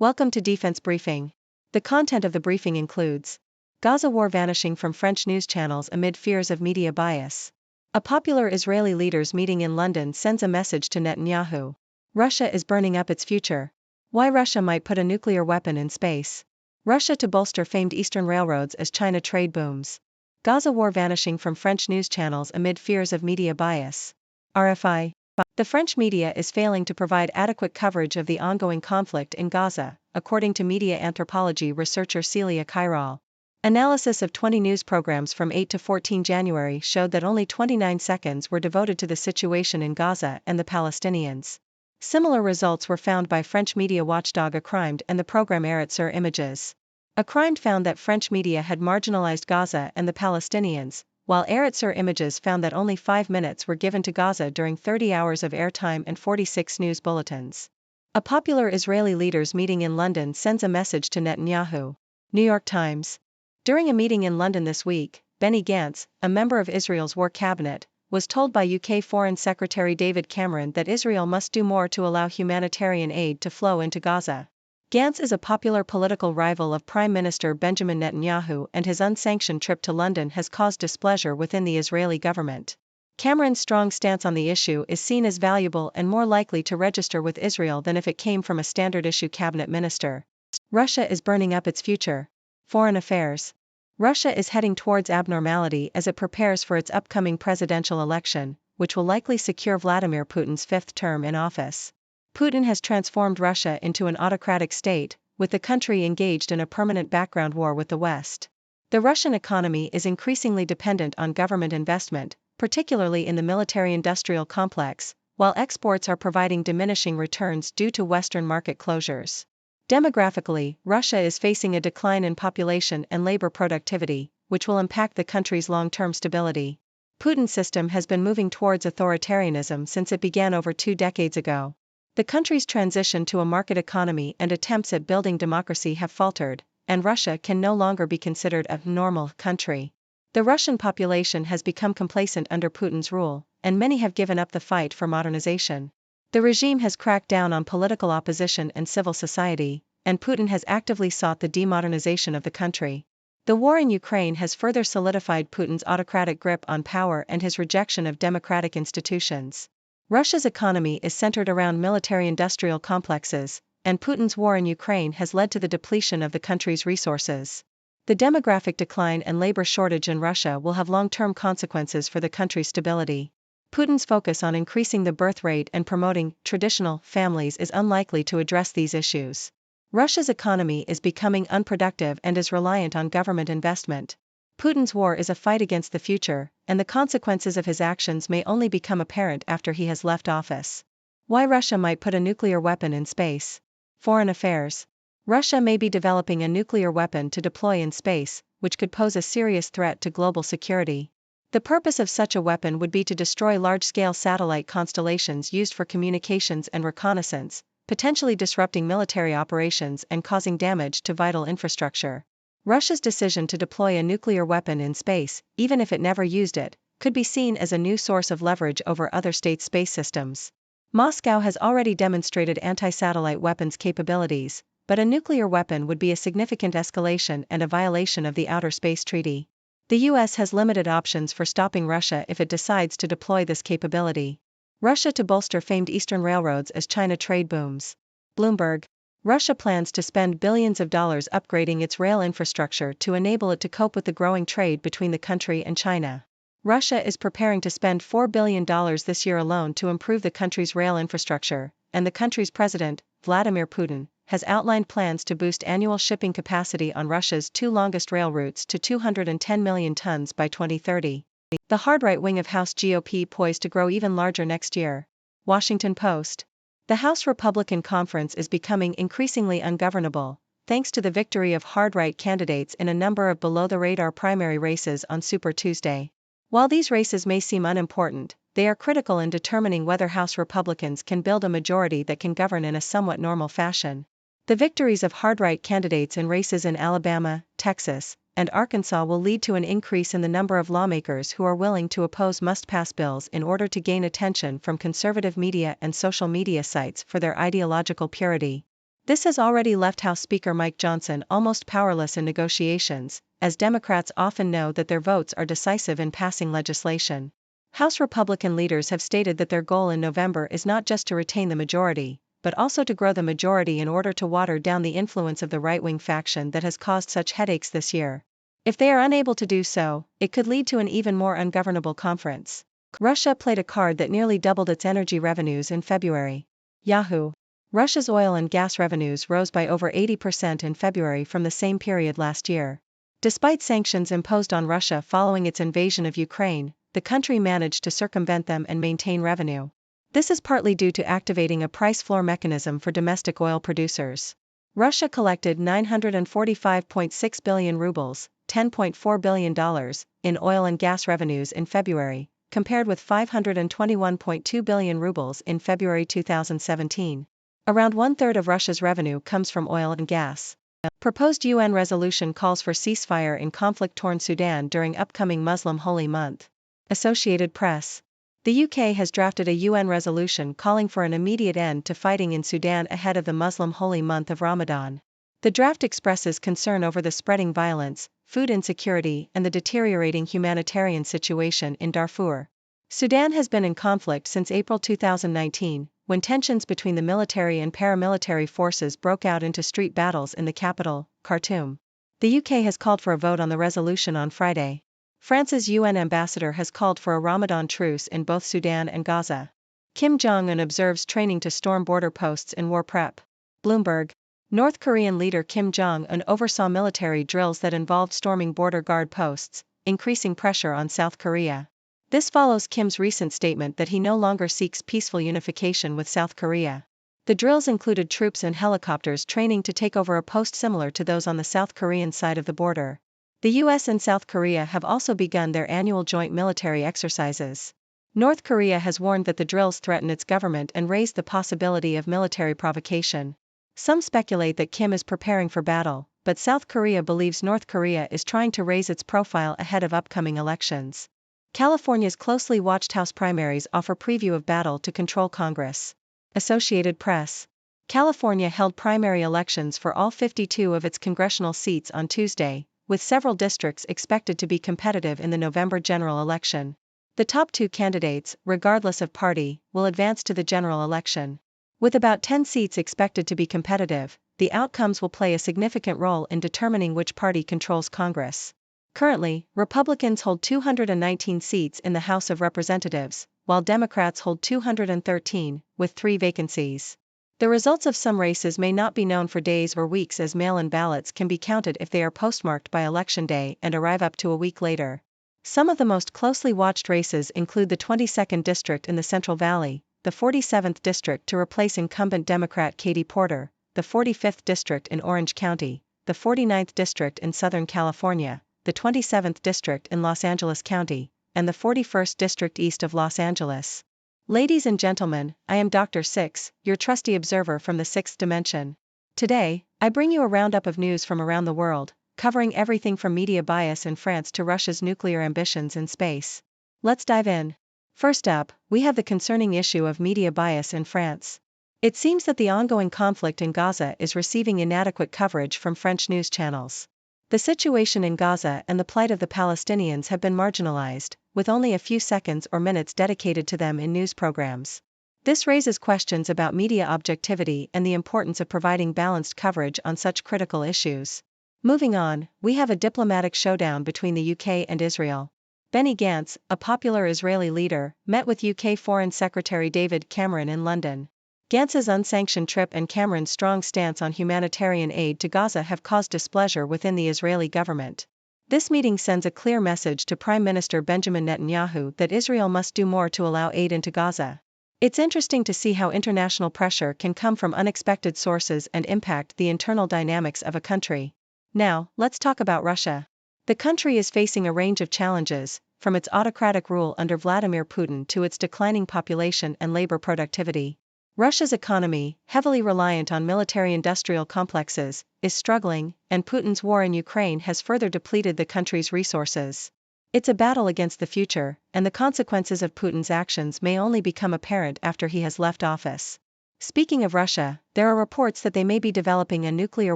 Welcome to Defense Briefing. The content of the briefing includes Gaza war vanishing from French news channels amid fears of media bias. A popular Israeli leaders meeting in London sends a message to Netanyahu. Russia is burning up its future. Why Russia might put a nuclear weapon in space. Russia to bolster famed Eastern railroads as China trade booms. Gaza war vanishing from French news channels amid fears of media bias. RFI. The French media is failing to provide adequate coverage of the ongoing conflict in Gaza, according to media anthropology researcher Celia Chiral. Analysis of 20 news programs from 8 to 14 January showed that only 29 seconds were devoted to the situation in Gaza and the Palestinians. Similar results were found by French media watchdog Acrimed and the program Arret sur Images. Acrimed found that French media had marginalized Gaza and the Palestinians, while Arret sur Images found that only 5 minutes were given to Gaza during 30 hours of airtime and 46 news bulletins. A popular Israeli leaders meeting in London sends a message to Netanyahu. New York Times. During a meeting in London this week, Benny Gantz, a member of Israel's war cabinet, was told by UK Foreign Secretary David Cameron that Israel must do more to allow humanitarian aid to flow into Gaza. Gantz is a popular political rival of Prime Minister Benjamin Netanyahu, and his unsanctioned trip to London has caused displeasure within the Israeli government. Cameron's strong stance on the issue is seen as valuable and more likely to register with Israel than if it came from a standard-issue cabinet minister. Russia is burning up its future. Foreign Affairs. Russia is heading towards abnormality as it prepares for its upcoming presidential election, which will likely secure Vladimir Putin's fifth term in office. Putin has transformed Russia into an autocratic state, with the country engaged in a permanent background war with the West. The Russian economy is increasingly dependent on government investment, particularly in the military-industrial complex, while exports are providing diminishing returns due to Western market closures. Demographically, Russia is facing a decline in population and labor productivity, which will impact the country's long-term stability. Putin's system has been moving towards authoritarianism since it began over 2 decades ago. The country's transition to a market economy and attempts at building democracy have faltered, and Russia can no longer be considered a normal country. The Russian population has become complacent under Putin's rule, and many have given up the fight for modernization. The regime has cracked down on political opposition and civil society, and Putin has actively sought the demodernization of the country. The war in Ukraine has further solidified Putin's autocratic grip on power and his rejection of democratic institutions. Russia's economy is centered around military-industrial complexes, and Putin's war in Ukraine has led to the depletion of the country's resources. The demographic decline and labor shortage in Russia will have long-term consequences for the country's stability. Putin's focus on increasing the birth rate and promoting traditional families is unlikely to address these issues. Russia's economy is becoming unproductive and is reliant on government investment. Putin's war is a fight against the future, and the consequences of his actions may only become apparent after he has left office. Why Russia might put a nuclear weapon in space. Foreign Affairs. Russia may be developing a nuclear weapon to deploy in space, which could pose a serious threat to global security. The purpose of such a weapon would be to destroy large-scale satellite constellations used for communications and reconnaissance, potentially disrupting military operations and causing damage to vital infrastructure. Russia's decision to deploy a nuclear weapon in space, even if it never used it, could be seen as a new source of leverage over other states' space systems. Moscow has already demonstrated anti-satellite weapons capabilities, but a nuclear weapon would be a significant escalation and a violation of the Outer Space Treaty. The US has limited options for stopping Russia if it decides to deploy this capability. Russia to bolster famed Eastern railroads as China trade booms. Bloomberg. Russia plans to spend billions of dollars upgrading its rail infrastructure to enable it to cope with the growing trade between the country and China. Russia is preparing to spend $4 billion this year alone to improve the country's rail infrastructure, and the country's president, Vladimir Putin, has outlined plans to boost annual shipping capacity on Russia's 2 longest rail routes to 210 million tons by 2030. The hard right wing of House GOP poised to grow even larger next year. Washington Post. The House Republican Conference is becoming increasingly ungovernable, thanks to the victory of hard-right candidates in a number of below-the-radar primary races on Super Tuesday. While these races may seem unimportant, they are critical in determining whether House Republicans can build a majority that can govern in a somewhat normal fashion. The victories of hard-right candidates in races in Alabama, Texas, and Arkansas will lead to an increase in the number of lawmakers who are willing to oppose must-pass bills in order to gain attention from conservative media and social media sites for their ideological purity. This has already left House Speaker Mike Johnson almost powerless in negotiations, as Democrats often know that their votes are decisive in passing legislation. House Republican leaders have stated that their goal in November is not just to retain the majority, but also to grow the majority in order to water down the influence of the right-wing faction that has caused such headaches this year. If they are unable to do so, it could lead to an even more ungovernable conference. Russia played a card that nearly doubled its energy revenues in February. Yahoo! Russia's oil and gas revenues rose by over 80% in February from the same period last year. Despite sanctions imposed on Russia following its invasion of Ukraine, the country managed to circumvent them and maintain revenue. This is partly due to activating a price floor mechanism for domestic oil producers. Russia collected 945.6 billion rubles, $10.4 billion, in oil and gas revenues in February, compared with 521.2 billion rubles in February 2017. Around one-third of Russia's revenue comes from oil and gas. Proposed UN resolution calls for ceasefire in conflict-torn Sudan during upcoming Muslim Holy Month. Associated Press. The UK has drafted a UN resolution calling for an immediate end to fighting in Sudan ahead of the Muslim Holy Month of Ramadan. The draft expresses concern over the spreading violence, food insecurity, and the deteriorating humanitarian situation in Darfur. Sudan has been in conflict since April 2019, when tensions between the military and paramilitary forces broke out into street battles in the capital, Khartoum. The UK has called for a vote on the resolution on Friday. France's UN ambassador has called for a Ramadan truce in both Sudan and Gaza. Kim Jong-un observes training to storm border posts in war prep. Bloomberg. North Korean leader Kim Jong-un oversaw military drills that involved storming border guard posts, increasing pressure on South Korea. This follows Kim's recent statement that he no longer seeks peaceful unification with South Korea. The drills included troops and helicopters training to take over a post similar to those on the South Korean side of the border. The US and South Korea have also begun their annual joint military exercises. North Korea has warned that the drills threaten its government and raised the possibility of military provocation. Some speculate that Kim is preparing for battle, but South Korea believes North Korea is trying to raise its profile ahead of upcoming elections. California's closely watched House primaries offer preview of battle to control Congress. Associated Press. California held primary elections for all 52 of its congressional seats on Tuesday, with several districts expected to be competitive in the November general election. The top two candidates, regardless of party, will advance to the general election. With about 10 seats expected to be competitive, the outcomes will play a significant role in determining which party controls Congress. Currently, Republicans hold 219 seats in the House of Representatives, while Democrats hold 213, with 3 vacancies. The results of some races may not be known for days or weeks, as mail-in ballots can be counted if they are postmarked by Election Day and arrive up to a week later. Some of the most closely watched races include the 22nd District in the Central Valley, the 47th District to replace incumbent Democrat Katie Porter, the 45th District in Orange County, the 49th District in Southern California, the 27th District in Los Angeles County, and the 41st District east of Los Angeles. Ladies and gentlemen, I am Dr. Six, your trusty observer from the sixth dimension. Today, I bring you a roundup of news from around the world, covering everything from media bias in France to Russia's nuclear ambitions in space. Let's dive in. First up, we have the concerning issue of media bias in France. It seems that the ongoing conflict in Gaza is receiving inadequate coverage from French news channels. The situation in Gaza and the plight of the Palestinians have been marginalized, with only a few seconds or minutes dedicated to them in news programs. This raises questions about media objectivity and the importance of providing balanced coverage on such critical issues. Moving on, we have a diplomatic showdown between the UK and Israel. Benny Gantz, a popular Israeli leader, met with UK Foreign Secretary David Cameron in London. Gantz's unsanctioned trip and Cameron's strong stance on humanitarian aid to Gaza have caused displeasure within the Israeli government. This meeting sends a clear message to Prime Minister Benjamin Netanyahu that Israel must do more to allow aid into Gaza. It's interesting to see how international pressure can come from unexpected sources and impact the internal dynamics of a country. Now, let's talk about Russia. The country is facing a range of challenges, from its autocratic rule under Vladimir Putin to its declining population and labor productivity. Russia's economy, heavily reliant on military-industrial complexes, is struggling, and Putin's war in Ukraine has further depleted the country's resources. It's a battle against the future, and the consequences of Putin's actions may only become apparent after he has left office. Speaking of Russia, there are reports that they may be developing a nuclear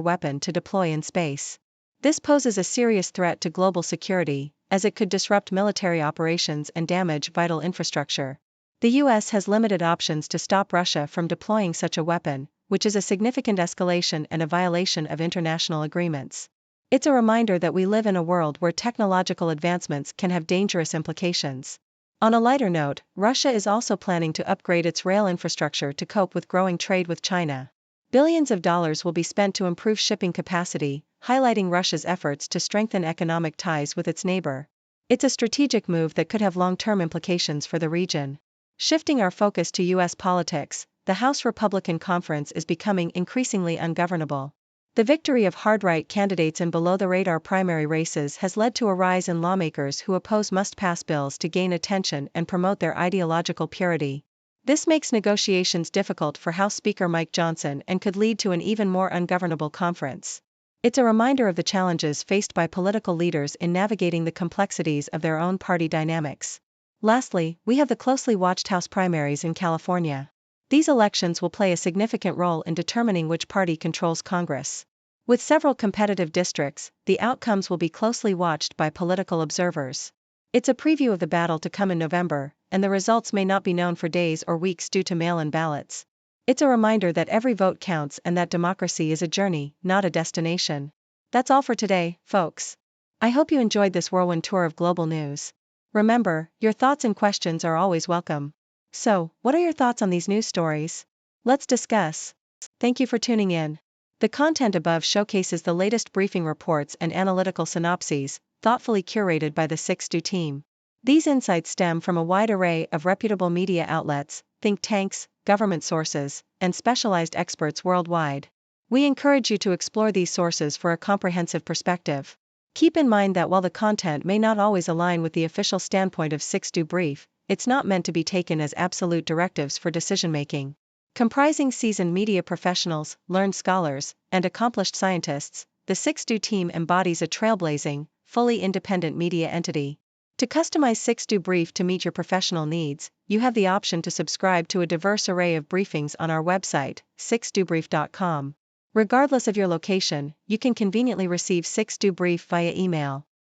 weapon to deploy in space. This poses a serious threat to global security, as it could disrupt military operations and damage vital infrastructure. The US has limited options to stop Russia from deploying such a weapon, which is a significant escalation and a violation of international agreements. It's a reminder that we live in a world where technological advancements can have dangerous implications. On a lighter note, Russia is also planning to upgrade its rail infrastructure to cope with growing trade with China. Billions of dollars will be spent to improve shipping capacity, highlighting Russia's efforts to strengthen economic ties with its neighbor. It's a strategic move that could have long-term implications for the region. Shifting our focus to US politics, the House Republican Conference is becoming increasingly ungovernable. The victory of hard-right candidates in below-the-radar primary races has led to a rise in lawmakers who oppose must-pass bills to gain attention and promote their ideological purity. This makes negotiations difficult for House Speaker Mike Johnson and could lead to an even more ungovernable conference. It's a reminder of the challenges faced by political leaders in navigating the complexities of their own party dynamics. Lastly, we have the closely watched House primaries in California. These elections will play a significant role in determining which party controls Congress. With several competitive districts, the outcomes will be closely watched by political observers. It's a preview of the battle to come in November, and the results may not be known for days or weeks due to mail-in ballots. It's a reminder that every vote counts and that democracy is a journey, not a destination. That's all for today, folks. I hope you enjoyed this whirlwind tour of global news. Remember, your thoughts and questions are always welcome. So, what are your thoughts on these news stories? Let's discuss. Thank you for tuning in. The content above showcases the latest briefing reports and analytical synopses, thoughtfully curated by the 6Do team. These insights stem from a wide array of reputable media outlets, think tanks, government sources, and specialized experts worldwide. We encourage you to explore these sources for a comprehensive perspective. Keep in mind that while the content may not always align with the official standpoint of 6Do Brief, it's not meant to be taken as absolute directives for decision-making. Comprising seasoned media professionals, learned scholars, and accomplished scientists, the 6Do team embodies a trailblazing, fully independent media entity. To customize 6Do Brief to meet your professional needs, you have the option to subscribe to a diverse array of briefings on our website, 6dobrief.com. Regardless of your location, you can conveniently receive 6Do Brief via email.